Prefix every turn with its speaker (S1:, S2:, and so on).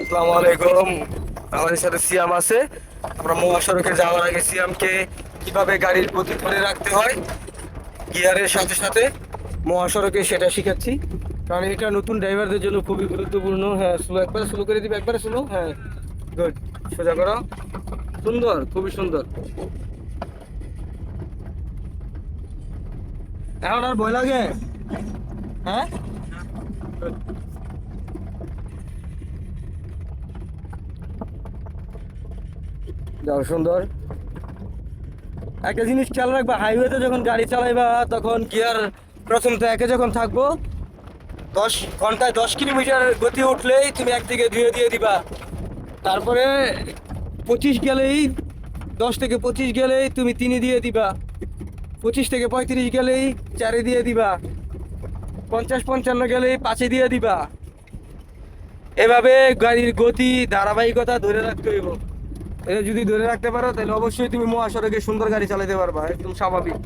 S1: আসসালামু আলাইকুম। আমাদের সাথে সিয়াম আছে। আমরা মহাসড়কে যাওয়ার আগে সিয়ামকে কিভাবে গাড়ির গতি ধরে রাখতে হয় গিয়ারের সাথে সাথে মহাসড়কে সেটা শিখাচ্ছি। কারণ এটা নতুন ড্রাইভারদের জন্য খুবই গুরুত্বপূর্ণ। হ্যাঁ, একবারে স্লো করে দিবে, একবারে স্লো। হ্যাঁ, গুড। সোজা করো। সুন্দর, খুবই সুন্দর। এখন আর ভয় লাগে? হ্যাঁ, good। যাও, সুন্দর। একটা জিনিস খেয়াল রাখবা, হাইওয়েতে যখন গাড়ি চালাইবা তখন গিয়ার প্রথম তো একে যখন থাকবো, 10 ঘন্টায় 10 কিলোমিটার গতি উঠলেই তুমি একদিকে ধুয়ে দিয়ে দিবা। তারপরে 25 গেলেই, 10 থেকে 25 গেলেই তুমি 3 দিয়ে দিবা। 25 থেকে 35 গেলেই 4 দিয়ে দিবা। 50-55 গেলেই 5 দিয়ে দিবা। এভাবে গাড়ির গতি ধারাবাহিকতা ধরে রাখতে হইব। এটা যদি ধরে রাখতে পারো তাহলে অবশ্যই তুমি মহাসড়কে সুন্দর গাড়ি চালাতে পারবা, একদম স্বাভাবিক।